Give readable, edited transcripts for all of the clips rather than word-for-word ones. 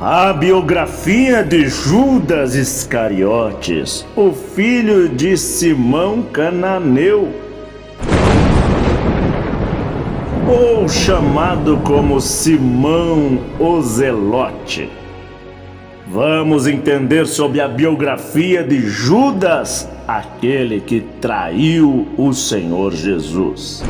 A biografia de Judas Iscariotes, o filho de Simão Cananeu, ou chamado como Simão o Zelote. Vamos entender sobre a biografia de Judas, aquele que traiu o Senhor Jesus.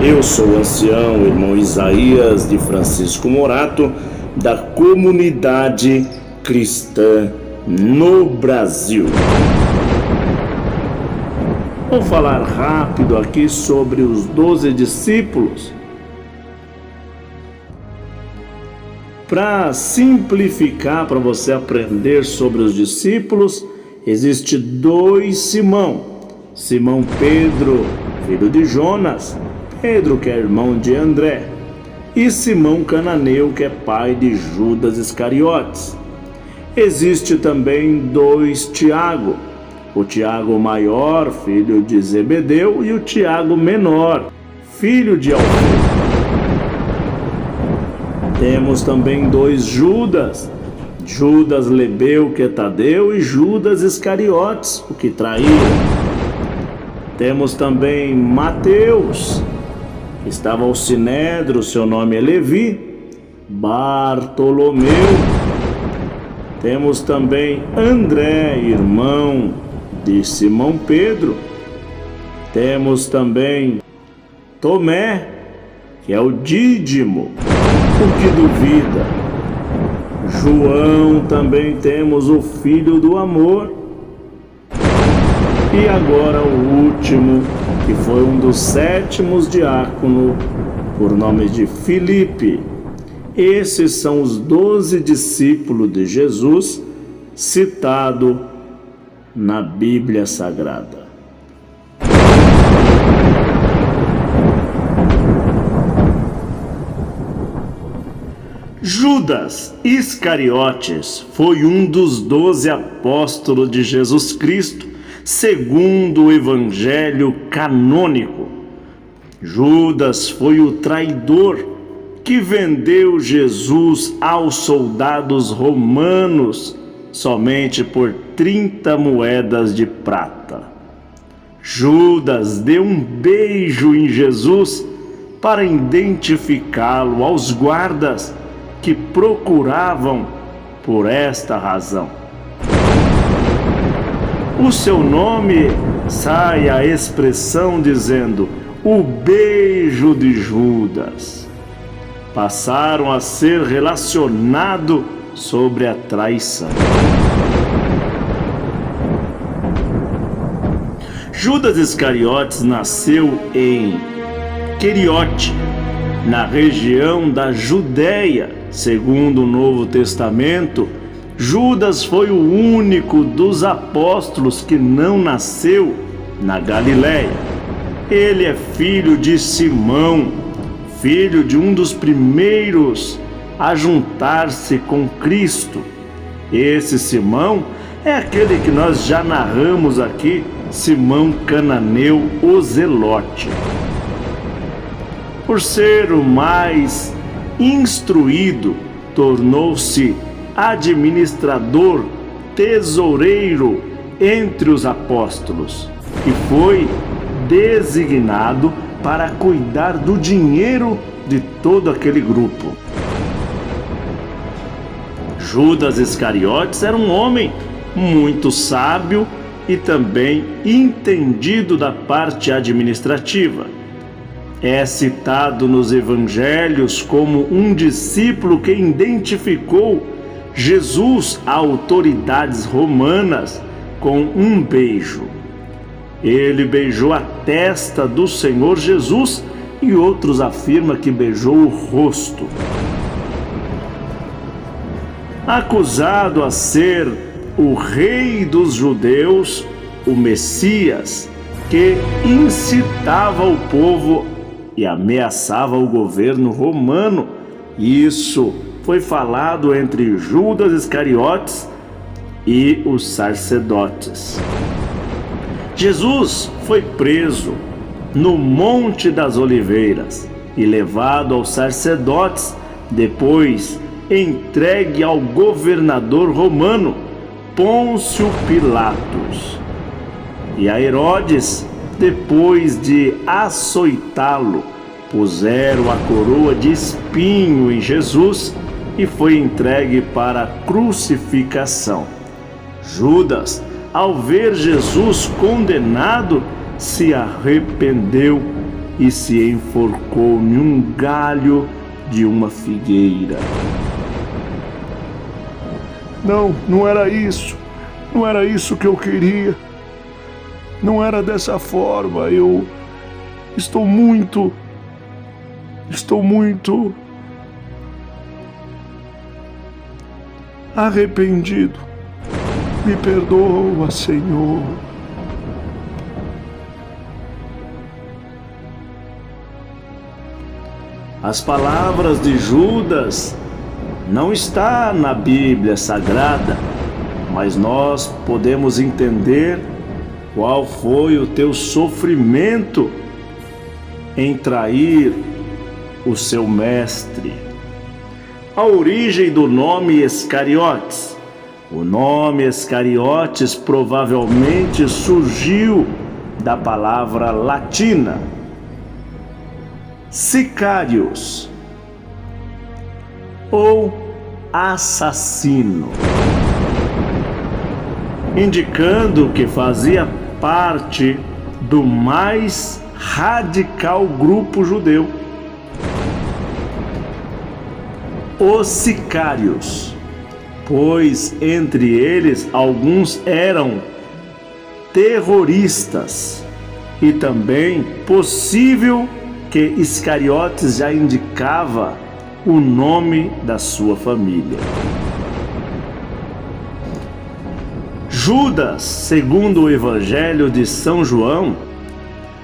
Eu sou o ancião irmão Isaías de Francisco Morato, da comunidade cristã no Brasil. Vou falar rápido aqui sobre os 12 discípulos. Para simplificar, para você aprender sobre os discípulos, existe dois Simão. Simão Pedro, filho de Jonas, Pedro que é irmão de André, e Simão Cananeu, que é pai de Judas Iscariotes. Existe também dois Tiago, o Tiago maior, filho de Zebedeu, e o Tiago menor, filho de Alfeu. Temos também dois Judas, Judas Lebeu, que é Tadeu, e Judas Iscariotes, o que traiu. Temos também Mateus, estava ao Sinédrio, seu nome é Levi, Bartolomeu. Temos também André, irmão de Simão Pedro. Temos também Tomé, que é o Dídimo, o que duvida. João também temos, o filho do amor. E agora o último, que foi um dos 7 diáconos, por nome de Filipe. Esses são os 12 discípulos de Jesus, citado na Bíblia Sagrada. Judas Iscariotes foi um dos 12 apóstolos de Jesus Cristo, segundo o Evangelho canônico. Judas foi o traidor que vendeu Jesus aos soldados romanos somente por 30 moedas de prata. Judas deu um beijo em Jesus para identificá-lo aos guardas que procuravam por esta razão. O seu nome sai a expressão dizendo o beijo de Judas. Passaram a ser relacionados sobre a traição. Judas Iscariotes nasceu em Queriote, na região da Judéia. Segundo o Novo Testamento, Judas foi o único dos apóstolos que não nasceu na Galiléia. Ele é filho de Simão, filho de um dos primeiros a juntar-se com Cristo. Esse Simão é aquele que nós já narramos aqui, Simão Cananeu, o Zelote. Por ser o mais instruído, tornou-se administrador, tesoureiro entre os apóstolos e foi designado para cuidar do dinheiro de todo aquele grupo. Judas Iscariotes era um homem muito sábio e também entendido da parte administrativa. É citado nos evangelhos como um discípulo que identificou Jesus a autoridades romanas com um beijo. Ele beijou a testa do Senhor Jesus e outros afirmam que beijou o rosto. Acusado a ser o rei dos judeus, o Messias, que incitava o povo e ameaçava o governo romano. Isso foi falado entre Judas Iscariotes e os sacerdotes. Jesus foi preso no Monte das Oliveiras e levado aos sacerdotes. Depois entregue ao governador romano, Pôncio Pilatos. E a Herodes, depois de açoitá-lo, puseram a coroa de espinho em Jesus e foi entregue para a crucificação. Judas, ao ver Jesus condenado, se arrependeu e se enforcou em um galho de uma figueira. Não era isso. Não era isso que eu queria. Não era dessa forma. Eu estou muito arrependido. Me perdoa, Senhor. As palavras de Judas não estão na Bíblia Sagrada, mas nós podemos entender qual foi o teu sofrimento em trair o seu mestre. A origem do nome Iscariotes. O nome Iscariotes provavelmente surgiu da palavra latina sicarius, ou assassino, indicando que fazia parte do mais radical grupo judeu, os sicários, pois entre eles alguns eram terroristas, e também possível que Iscariotes já indicava o nome da sua família. Judas, segundo o Evangelho de São João,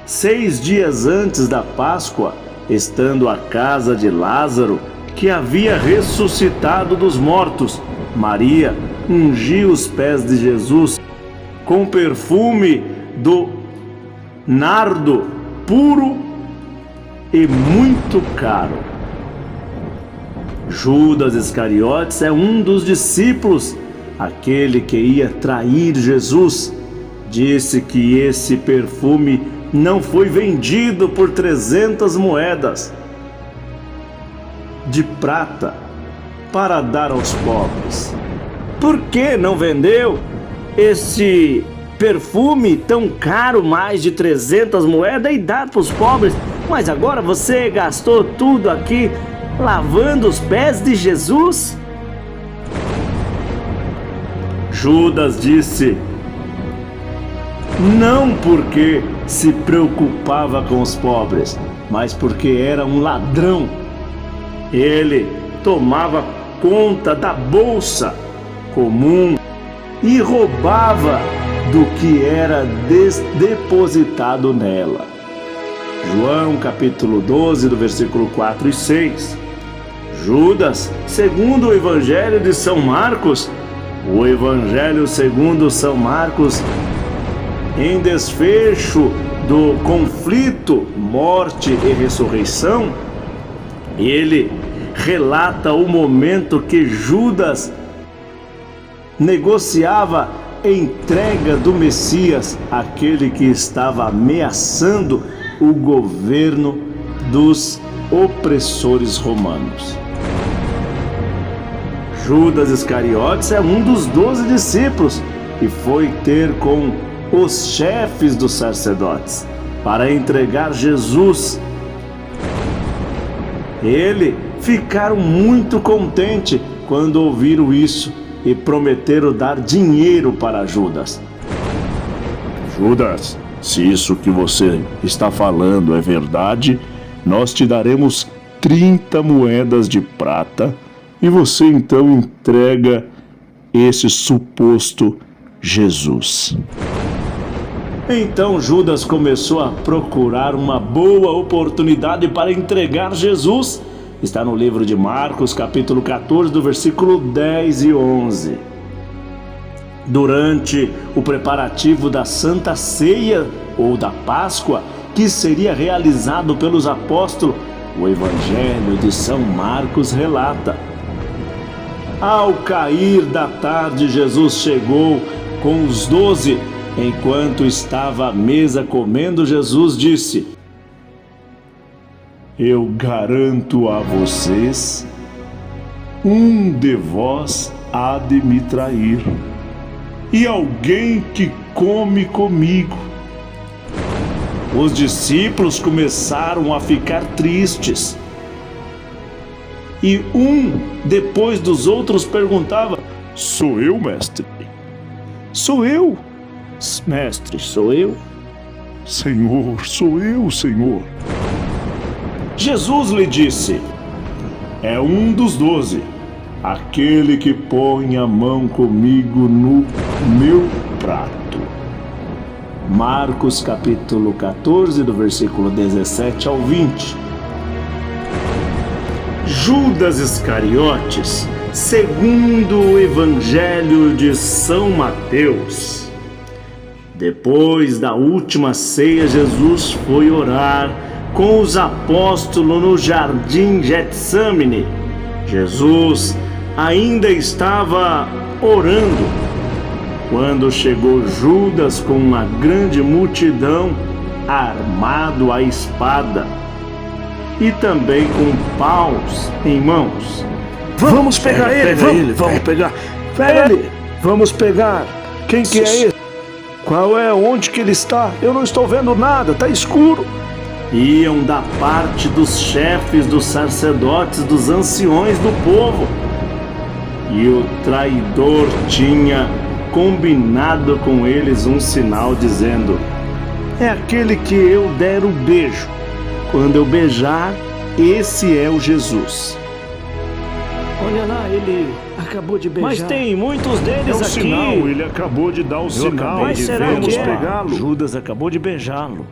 6 dias antes da Páscoa, estando à casa de Lázaro, que havia ressuscitado dos mortos, Maria ungiu os pés de Jesus com perfume do nardo puro e muito caro. Judas Iscariotes é um dos discípulos, aquele que ia trair Jesus. Disse que esse perfume não foi vendido por 300 moedas de prata para dar aos pobres. Por que não vendeu esse perfume tão caro, mais de 300 moedas, e dar para os pobres? Mas agora você gastou tudo aqui lavando os pés de Jesus? Judas disse, não porque se preocupava com os pobres, mas porque era um ladrão. Ele tomava conta da bolsa comum e roubava do que era depositado nela. João capítulo 12, do versículo 4 e 6. Judas, segundo o Evangelho de São Marcos, o Evangelho segundo São Marcos, em desfecho do conflito, morte e ressurreição, ele relata o momento que Judas negociava a entrega do Messias, aquele que estava ameaçando o governo dos opressores romanos. Judas Iscariotes é um dos 12 discípulos e foi ter com os chefes dos sacerdotes para entregar Jesus. Eles ficaram muito contentes quando ouviram isso e prometeram dar dinheiro para Judas. Judas, se isso que você está falando é verdade, nós te daremos 30 moedas de prata e você então entrega esse suposto Jesus. Então Judas começou a procurar uma boa oportunidade para entregar Jesus. Está no livro de Marcos, capítulo 14, do versículo 10 e 11. Durante o preparativo da Santa Ceia ou da Páscoa, que seria realizado pelos apóstolos, o Evangelho de São Marcos relata: Ao cair da tarde, Jesus chegou com os 12. Enquanto estava à mesa comendo, Jesus disse: Eu garanto a vocês, um de vós há de me trair, e alguém que come comigo. Os discípulos começaram a ficar tristes. E um depois dos outros perguntava: Sou eu, mestre? Sou eu, mestre, sou eu. Senhor, sou eu, Senhor. Jesus lhe disse: É um dos 12, aquele que põe a mão comigo no meu prato. Marcos capítulo 14, do versículo 17 ao 20. Judas Iscariotes, segundo o Evangelho de São Mateus. Depois da última ceia, Jesus foi orar com os apóstolos no jardim Getsêmani. Jesus ainda estava orando quando chegou Judas com uma grande multidão, armado à espada e também com paus em mãos. Vamos pegar ele, vamos pegar. Pega ele, vamos pegar. Quem que é esse? Qual é? Onde que ele está? Eu não estou vendo nada, está escuro. Iam da parte dos chefes, dos sacerdotes, dos anciões do povo. E o traidor tinha combinado com eles um sinal dizendo: é aquele que eu der o beijo. Quando eu beijar, esse é o Jesus. Olha lá, ele acabou de beijar. Mas tem muitos deles É o aqui. sinal, ele acabou de dar o sinal. Mas será Vamos que é? pegá-lo. Judas acabou de beijá-lo.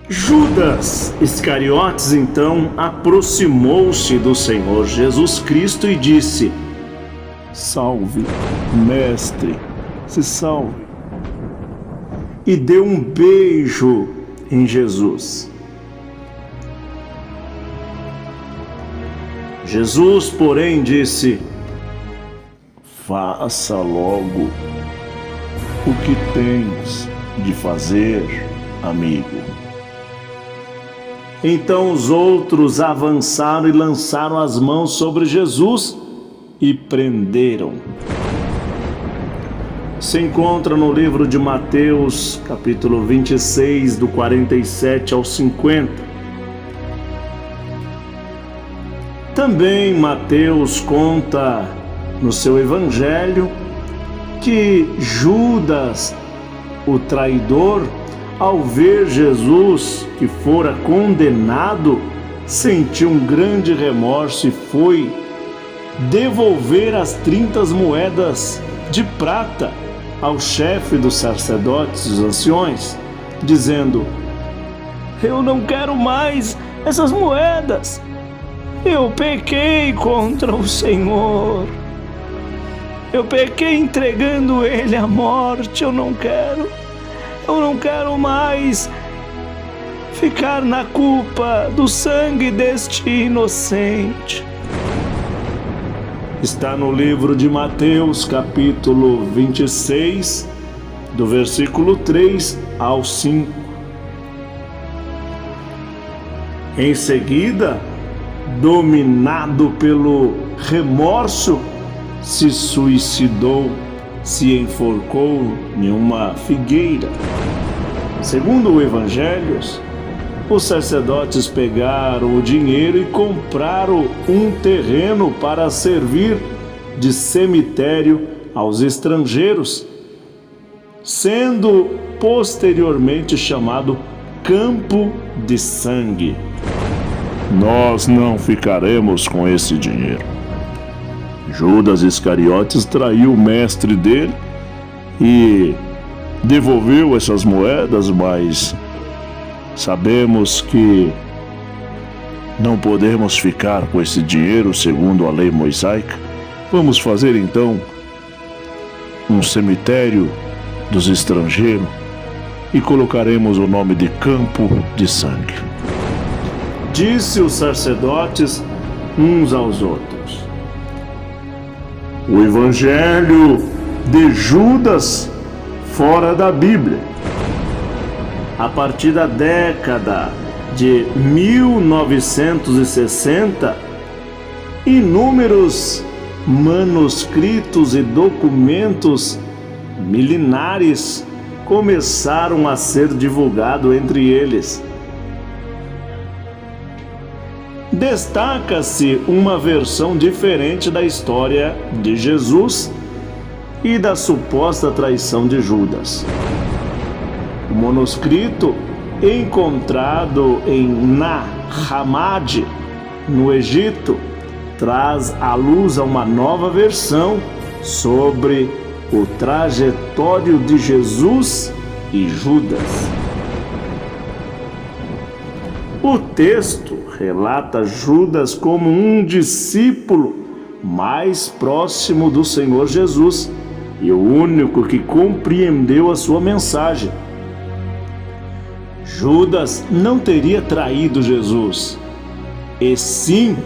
Judas Iscariotes então aproximou-se do Senhor Jesus Cristo e disse: Salve, mestre, se salve. E deu um beijo em Jesus. Jesus, porém, disse: Faça logo o que tens de fazer, amigo. Então os outros avançaram e lançaram as mãos sobre Jesus e prenderam. Se encontra no livro de Mateus, capítulo 26, do 47 ao 50. Também Mateus conta no seu evangelho que Judas, o traidor, ao ver Jesus que fora condenado, sentiu um grande remorso e foi devolver as 30 moedas de prata ao chefe dos sacerdotes e dos anciões, dizendo: eu não quero mais essas moedas. Eu pequei contra o Senhor. Eu pequei entregando ele à morte. Eu não quero mais ficar na culpa do sangue deste inocente. Está no livro de Mateus, capítulo 26, do versículo 3 ao 5. Em seguida, dominado pelo remorso, se suicidou, se enforcou em uma figueira. Segundo o Evangelho, os sacerdotes pegaram o dinheiro e compraram um terreno para servir de cemitério aos estrangeiros, sendo posteriormente chamado Campo de Sangue. Nós não ficaremos com esse dinheiro. Judas Iscariotes traiu o mestre dele e devolveu essas moedas, mas sabemos que não podemos ficar com esse dinheiro segundo a lei mosaica. Vamos fazer então um cemitério dos estrangeiros e colocaremos o nome de Campo de Sangue. Disse os sacerdotes uns aos outros. O Evangelho de Judas fora da Bíblia. A partir da década de 1960, inúmeros manuscritos e documentos milenares começaram a ser divulgados entre eles. Destaca-se uma versão diferente da história de Jesus e da suposta traição de Judas. O manuscrito encontrado em Nag-Hammadi, no Egito, traz à luz a uma nova versão sobre o trajetório de Jesus e Judas. O texto relata Judas como um discípulo mais próximo do Senhor Jesus e o único que compreendeu a sua mensagem. Judas não teria traído Jesus, e sim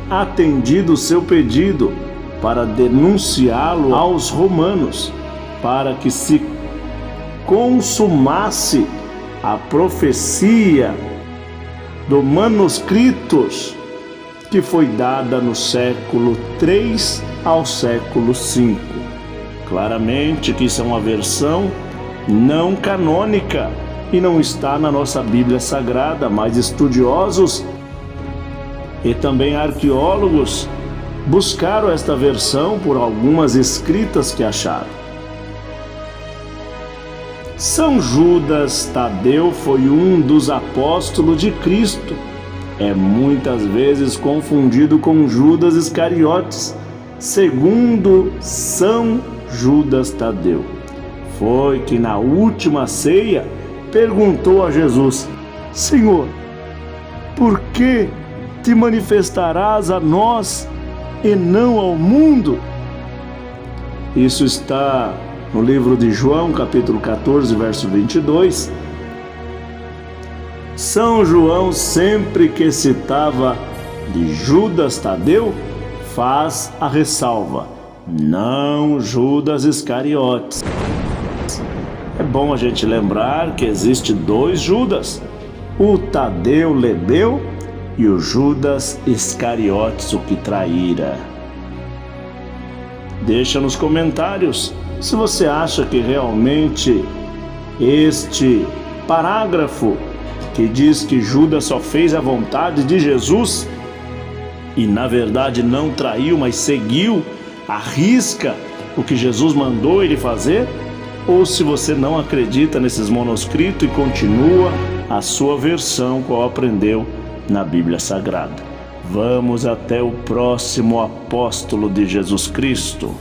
atendido seu pedido para denunciá-lo aos romanos, para que se consumasse a profecia do manuscritos que foi dada no século III ao século V. Claramente que isso é uma versão não canônica e não está na nossa Bíblia Sagrada, mas estudiosos e também arqueólogos buscaram esta versão por algumas escritas que acharam. São Judas Tadeu foi um dos apóstolos de Cristo. É muitas vezes confundido com Judas Iscariotes, segundo São Judas Tadeu. Foi que na última ceia perguntou a Jesus: Senhor, por que te manifestarás a nós e não ao mundo? Isso está no livro de João, capítulo 14, verso 22. São João, sempre que citava de Judas Tadeu, faz a ressalva: não Judas Iscariotes. É bom a gente lembrar que existe dois Judas, o Tadeu Lebeu e o Judas Iscariotes, o que traíra. Deixa nos comentários se você acha que realmente este parágrafo que diz que Judas só fez a vontade de Jesus e na verdade não traiu, mas seguiu à risca o que Jesus mandou ele fazer, ou se você não acredita nesses manuscritos e continua a sua versão qual aprendeu na Bíblia Sagrada. Vamos até o próximo apóstolo de Jesus Cristo.